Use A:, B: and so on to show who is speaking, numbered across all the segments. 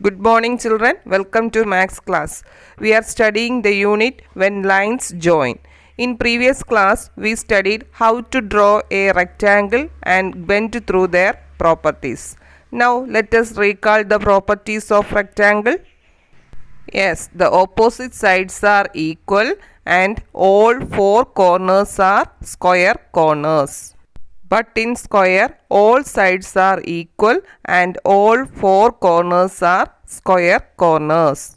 A: Good morning children, welcome to Maths class. We are studying the unit when lines join. In previous class we studied how to draw a rectangle and went through their properties. Now let us recall the properties of rectangle. Yes, the opposite sides are equal and all four corners are square corners. But in square, all sides are equal and all four corners are square corners.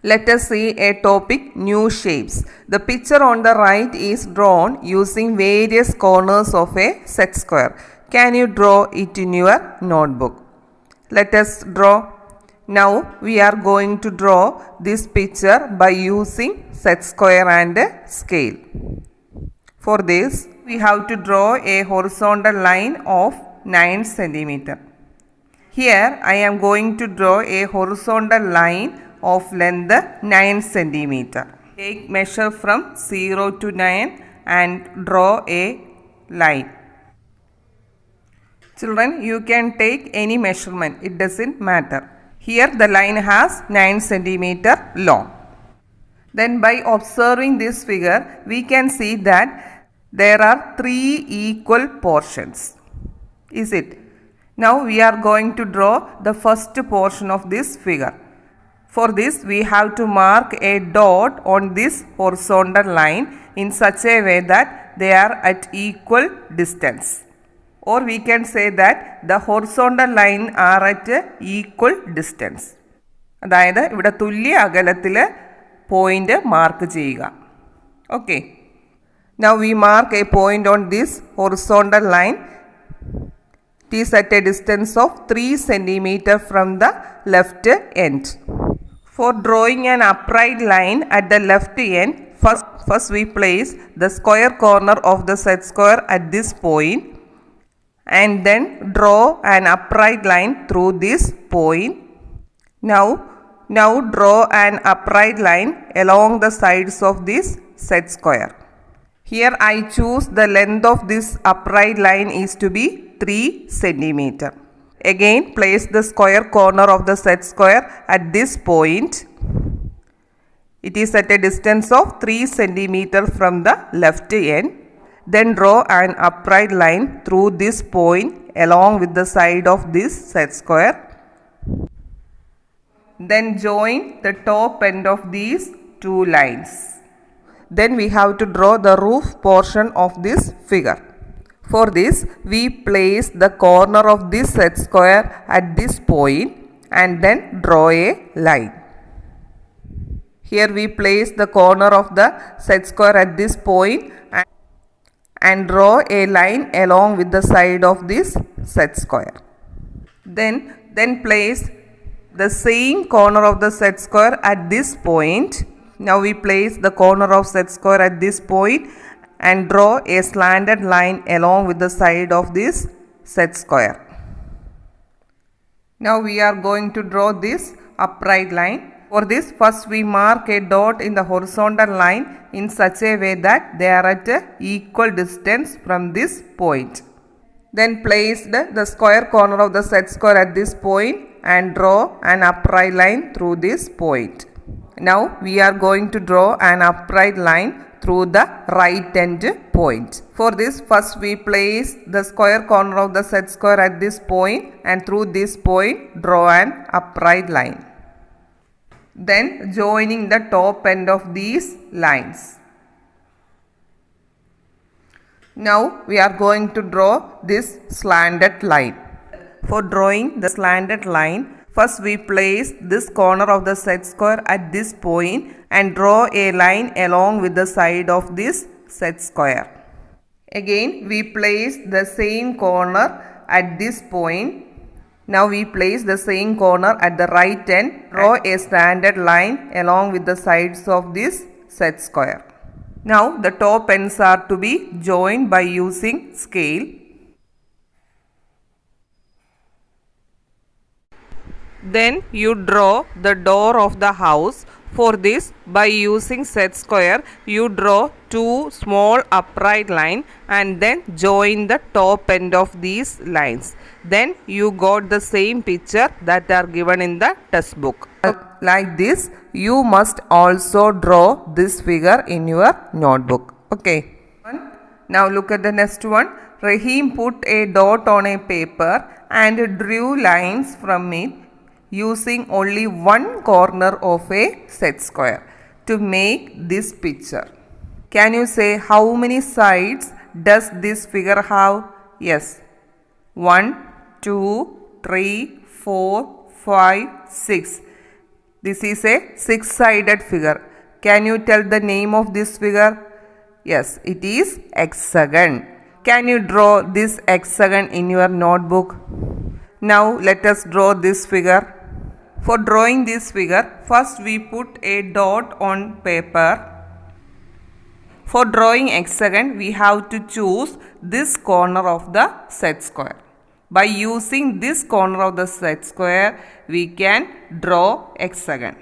A: Let us see a topic, new shapes. The picture on the right is drawn using various corners of a set square. Can you draw it in your notebook? Let us draw. Now we are going to draw this picture by using set square and scale. For this, we have to draw a horizontal line of 9 cm. Here I am going to draw a horizontal line of length 9 cm. Take measure from 0 to 9 and draw a line. Children, you can take any measurement, it doesn't matter. Here the line has 9 cm long. Then by observing this figure, we can see that there are 3 equal portions. Is it? Now we are going to draw the first portion of this figure. For this we have to mark a dot on this horizontal line in such a way that they are at equal distance. Or we can say that the horizontal line are at equal distance. അതായത് ഇവിടെ തുല്യ അകലത്തിൽ point mark ചെയ്യുക. Okay. Now we mark a point on this horizontal line. It is at a distance of 3 cm from the left end. For drawing an upright line at the left end, first we place the square corner of the set square at this point and then draw an upright line through this point. Now draw an upright line along the sides of this set square. Here I choose the length of this upright line is to be 3 cm. Again place the square corner of the set square at this point. It is at a distance of 3 cm from the left end. Then draw an upright line through this point along with the side of this set square. Then join the top end of these two lines. Then we have to draw the roof portion of this figure. For this, we place the corner of this set square at this point and then draw a line. Here we place the corner of the set square at this point and draw a line along with the side of this set square. Then place the same corner of the set square at this point. Now we place the corner of set square at this point and draw a slanted line along with the side of this set square. Now we are going to draw this upright line. For this, first we mark a dot in the horizontal line in such a way that they are at equal distance from this point. Then place the square corner of the set square at this point and draw an upright line through this point. Now we are going to draw an upright line through the right end point. For this, first we place the square corner of the set square at this point and through this point draw an upright line. Then joining the top end of these lines. Now we are going to draw this slanted line. For drawing the slanted line, first we place this corner of the set square at this point and draw a line along with the side of this set square. Again we place the same corner at this point. Now we place the same corner at the right end, draw a standard line along with the sides of this set square. Now the top ends are to be joined by using scale. Then you draw the door of the house. For this, by using set square, you draw two small upright lines and then join the top end of these lines. Then you got the same picture that are given in the textbook. Like this, you must also draw this figure in your notebook. Okay. Now look at the next one. Rahim put a dot on a paper and drew lines from it using only one corner of a set square to make this picture. Can you say how many sides does this figure have? Yes. 1, 2, 3, 4, 5, 6. This is a six-sided figure. Can you tell the name of this figure? Yes, it is hexagon. Can you draw this hexagon in your notebook? Now let us draw this figure. For drawing this figure, first we put a dot on paper. For drawing hexagon, we have to choose this corner of the set square. By using this corner of the set square, we can draw hexagon.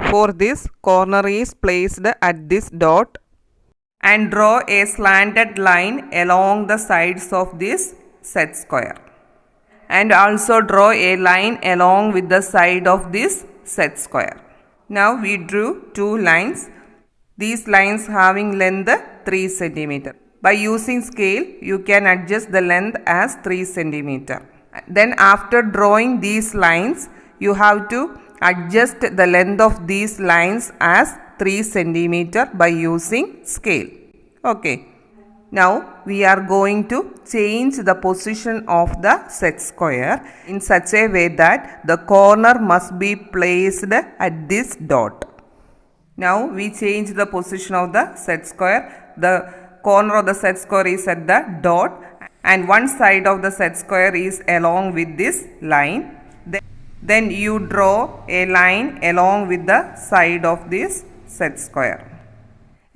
A: For this, corner is placed at this dot and draw a slanted line along the sides of this set square. And also draw a line along with the side of this set square. Now we drew two lines. These lines having length 3 cm. By using scale, you can adjust the length as 3 cm. Then after drawing these lines, you have to adjust the length of these lines as 3 cm by using scale. Okay. Now we are going to change the position of the set square in such a way that the corner must be placed at this dot. Now we change the position of the set square. The corner of the set square is at the dot and one side of the set square is along with this line. Then you draw a line along with the side of this set square.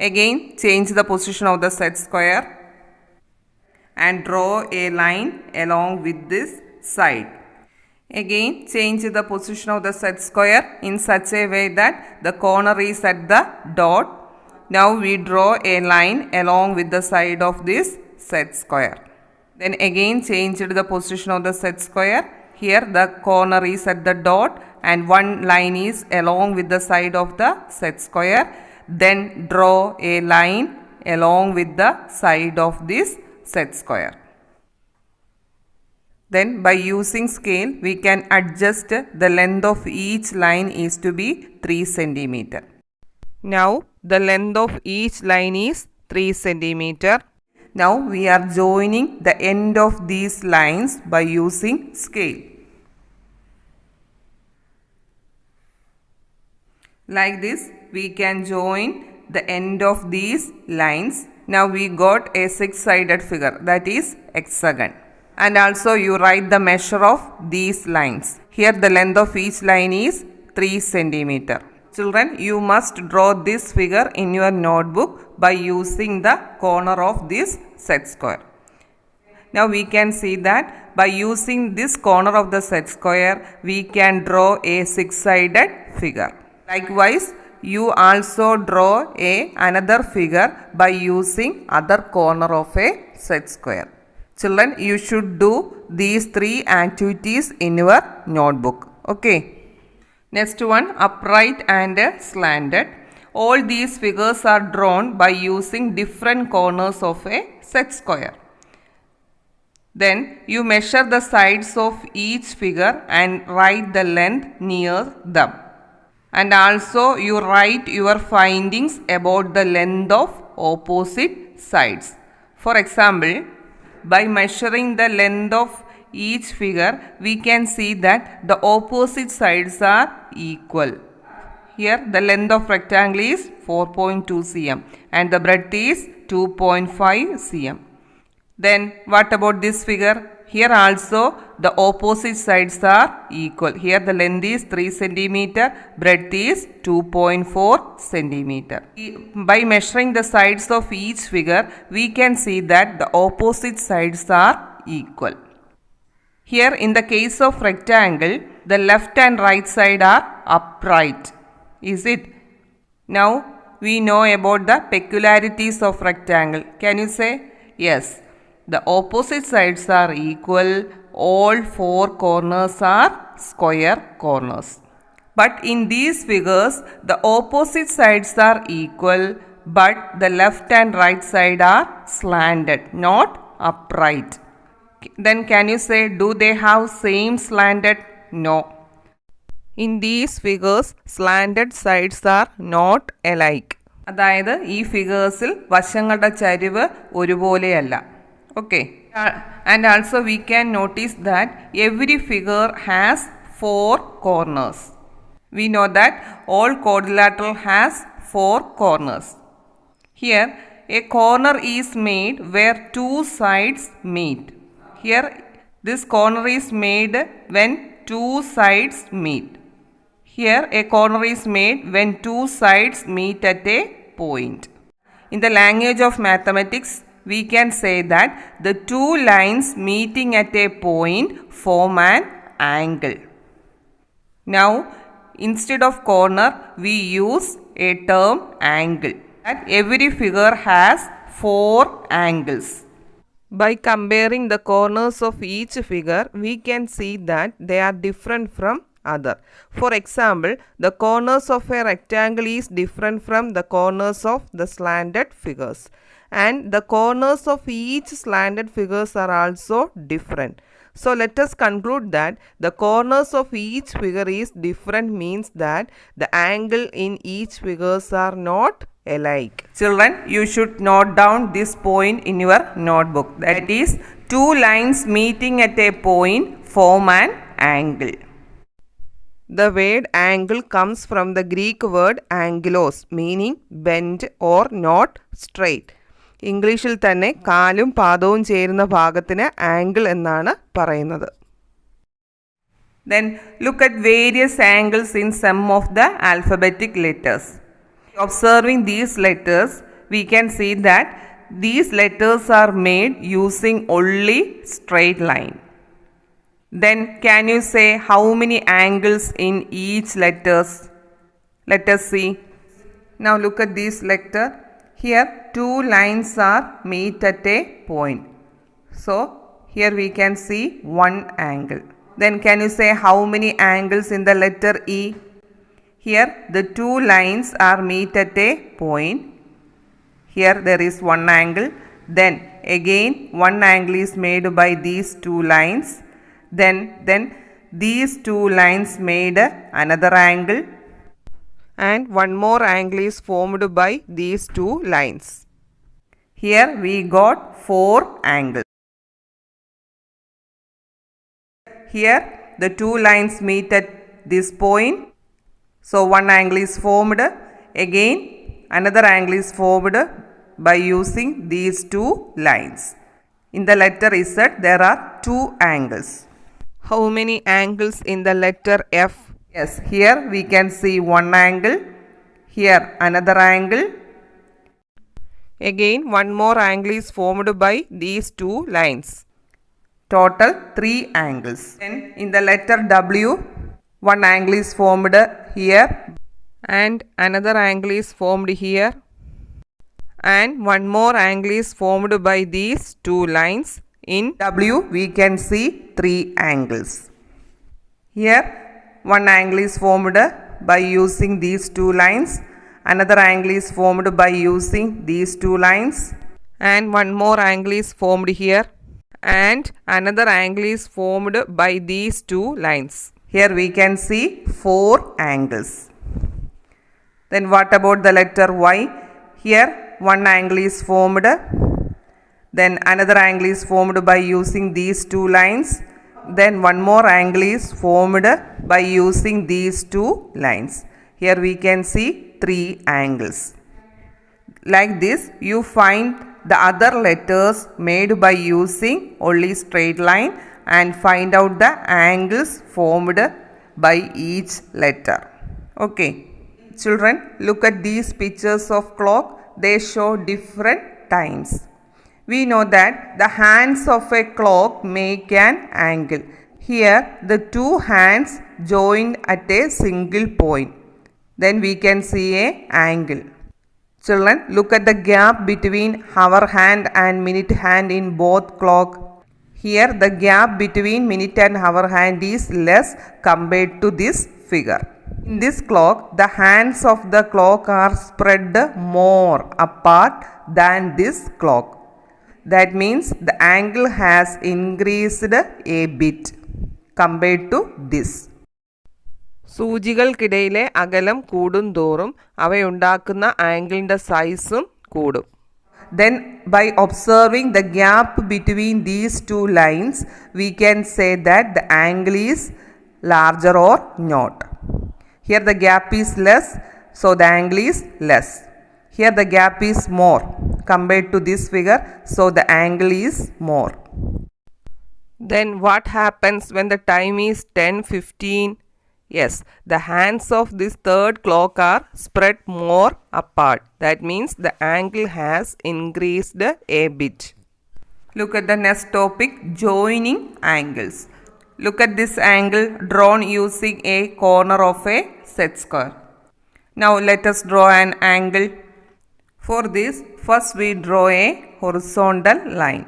A: Again, change the position of the set square and draw a line along with this side. Again, change the position of the set square in such a way that the corner is at the dot. Now we draw a line along with the side of this set square. Then again change the position of the set square. Here the corner is at the dot and one line is along with the side of the set square. Then draw a line along with the side of this set square. Then by using scale, we can adjust the length of each line is to be 3 cm. Now the length of each line is 3 cm. Now we are joining the end of these lines by using scale. Like this, we can join the end of these lines. Now we got a six-sided figure, that is hexagon. And also you write the measure of these lines. Here the length of each line is 3 cm. Children, you must draw this figure in your notebook by using the corner of this set square. Now we can see that by using this corner of the set square, we can draw a six-sided figure. Likewise, you also draw another figure by using other corner of a set square. Children, you should do these three activities in your notebook. Okay. Next one, upright and slanted. All these figures are drawn by using different corners of a set square. Then you measure the sides of each figure and write the length near them. And also you write your findings about the length of opposite sides. For example, by measuring the length of each figure, we can see that the opposite sides are equal. Here the length of rectangle is 4.2 cm and the breadth is 2.5 cm. Then what about this figure? Here also the opposite sides are equal. Here the length is 3 cm, breadth is 2.4 cm. By measuring the sides of each figure, we can see that the opposite sides are equal. Here in the case of rectangle, the left and right side are upright. Is it? Now we know about the peculiarities of rectangle. Can you say? Yes. The opposite sides are equal. All four corners are square corners. But in these figures, the opposite sides are equal, but the left and right side are slanted, not upright. Then can you say, do they have same slanted? No. In these figures, slanted sides are not alike. അതായത് ഈ ഫിഗേഴ്സിൽ വശങ്ങളുടെ ചരിവ് ഒരുപോലെയല്ല. Okay. And also we can notice that every figure has four corners. We know that all quadrilateral has four corners. Here a corner is made where two sides meet. Here this corner is made when two sides meet. Here a corner is made when two sides meet at a point. In the language of mathematics, we can say that the two lines meeting at a point form an angle. Now instead of corner, we use a term angle. That every figure has four angles. By comparing the corners of each figure, we can see that they are different from other. For example, the corners of a rectangle is different from the corners of the slanted figures, and the corners of each slanted figures are also different. So let us conclude that the corners of each figure is different means that the angle in each figures are not alike. Children, you should note down this point in your notebook. That is, two lines meeting at a point form an angle. The word angle comes from the Greek word angelos, meaning bend or not straight. ഇംഗ്ലീഷിൽ തന്നെ കാലും പാദവും ചേരുന്ന ഭാഗത്തിന് angle എന്നാണ് പറയുന്നത്. Then look at various angles in some of the alphabetic letters. Observing these letters, we can see that these letters are made using only straight line. Then can you say how many angles in each letters? Let us see. Now look at this letter. Here two lines are meet at a point. So here we can see one angle. Then can you say how many angles in the letter E? Here the two lines are meet at a point. Here there is one angle. Then again one angle is made by these two lines. Then these two lines made another angle. And one more angle is formed by these two lines. Here we got four angles. Here the two lines meet at this point. So one angle is formed. Again another angle is formed by using these two lines. In the letter Z there are two angles. How many angles in the letter F? Yes, here we can see one angle. Here another angle. Again one more angle is formed by these two lines. Total three angles. Then in the letter W, one angle is formed here and another angle is formed here, and one more angle is formed by these two lines. In W we can see three angles. Here one angle is formed by using these two lines, another angle is formed by using these two lines, and one more angle is formed here, and another angle is formed by these two lines. Here we can see four angles. Then what about the letter Y? Here one angle is formed, then another angle is formed by using these two lines, then one more angle is formed by using these two lines. Here we can see three angles. Like this you find the other letters made by using only straight line and find out the angles formed by each letter. Okay. Children, look at these pictures of clock. They show different times. We know that the hands of a clock make an angle. Here the two hands join at a single point. Then we can see a angle. Children, look at the gap between hour hand and minute hand in both clock. Here the gap between minute and hour hand is less compared to this figure. In this clock, the hands of the clock are spread more apart than this clock. That means the angle has increased a bit compared to this. സൂചികൾക്കിടയിലെ അകലം കൂടുന്തോറും അവയുണ്ടാക്കുന്ന ആംഗിളിൻ്റെ സൈസും കൂടും. Then by observing the gap between these two lines, we can say that the angle is larger or not. Here the gap is less, so the angle is less. Here the gap is more compared to this figure, so the angle is more. Then what happens when the time is 10:15? Yes, the hands of this third clock are spread more apart. That means the angle has increased a bit. Look at the next topic, joining angles. Look at this angle drawn using a corner of a set square. Now let us draw an angle. For this, first we draw a horizontal line.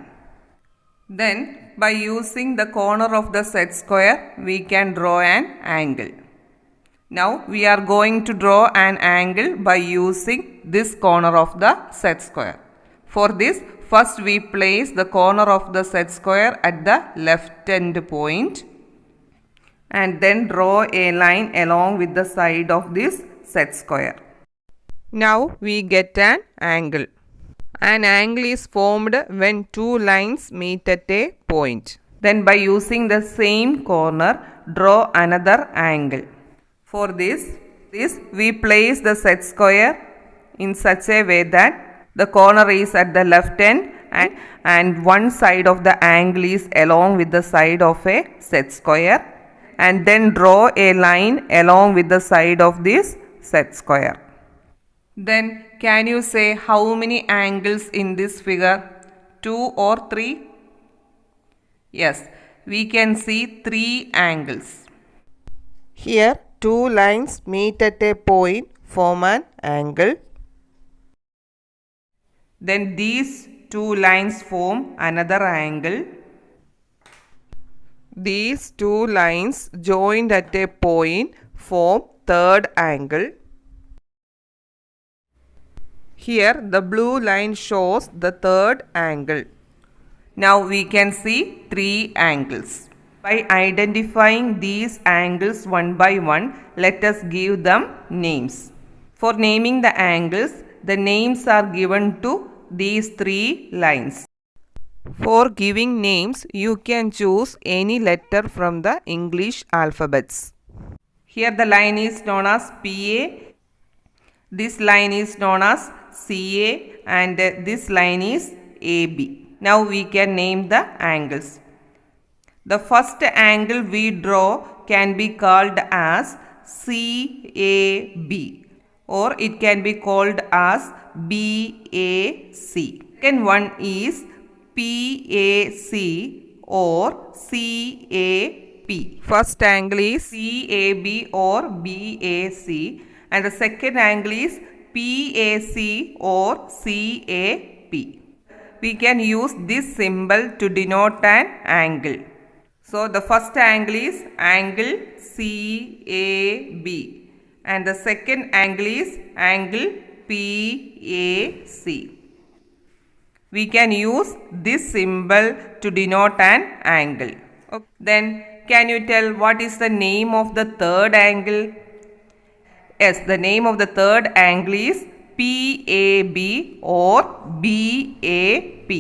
A: Then by using the corner of the set square, we can draw an angle. Now we are going to draw an angle by using this corner of the set square. For this, first we place the corner of the set square at the left end point and then draw a line along with the side of this set square. Now we get an angle. An angle is formed when two lines meet at a point. Then by using the same corner, draw another angle. For this we place the set square in such a way that the corner is at the left end and one side of the angle is along with the side of a set square, and then draw a line along with the side of this set square. Then can you say how many angles in this figure? 2 or 3? Yes, we can see 3 angles. Here 2 lines meet at a point, form an angle. Then these 2 lines form another angle. These 2 lines joined at a point form third angle. Here the blue line shows the third angle. Now we can see 3 angles. By identifying these angles one by one, let us give them names. For naming the angles, the names are given to these 3 lines. For giving names, you can choose any letter from the English alphabets. Here the line is known as PA, this line is known as CA, and this line is AB. Now we can name the angles. The first angle we draw can be called as CAB, or it can be called as BAC. Second one is PAC or CAP. First angle is CAB or BAC, and the second angle is PAC or CAP. We can use this symbol to denote an angle. So the first angle is angle CAB and the second angle is angle PAC. We can use this symbol to denote an angle. Okay. Then can you tell what is the name of the third angle? Yes, the name of the third angle is PAB or BAP.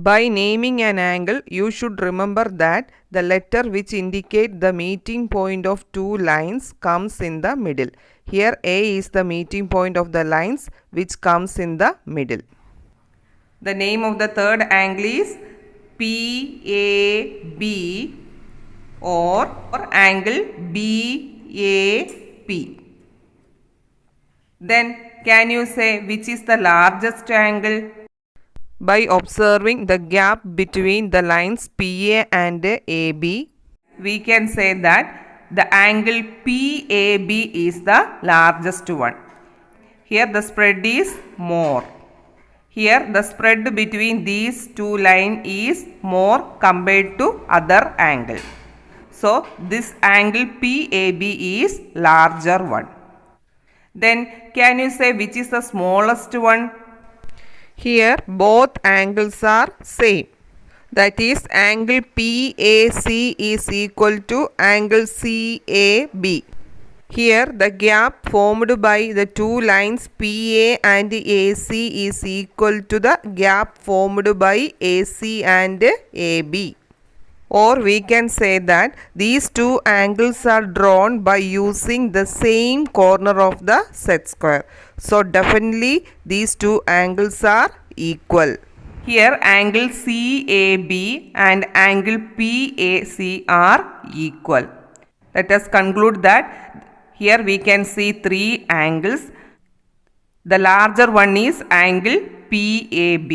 A: By naming an angle, you should remember that the letter which indicate the meeting point of 2 lines comes in the middle. Here A is the meeting point of the lines which comes in the middle. The name of the third angle is PAB or angle BAP. Then can you say which is the largest angle? By observing the gap between the lines PA and AB, we can say that the angle PAB is the largest one. Here the spread is more. Here the spread between these two lines is more compared to other angle. So this angle PAB is larger one. Then can you say which is the smallest one? Here both angles are same. That is angle PAC is equal to angle CAB. Here the gap formed by the two lines PA and AC is equal to the gap formed by AC and AB. Or we can say that these two angles are drawn by using the same corner of the set square. So definitely these two angles are equal. Here angle CAB and angle PAC are equal. Let us conclude that here we can see three angles. The larger one is angle PAB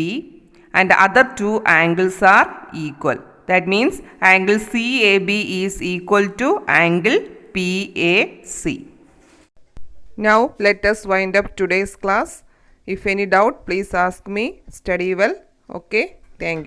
A: and the other two angles are equal. That means angle CAB is equal to angle PAC. Now let us wind up today's class. If any doubt, please ask me. Study well. Okay. Thank you.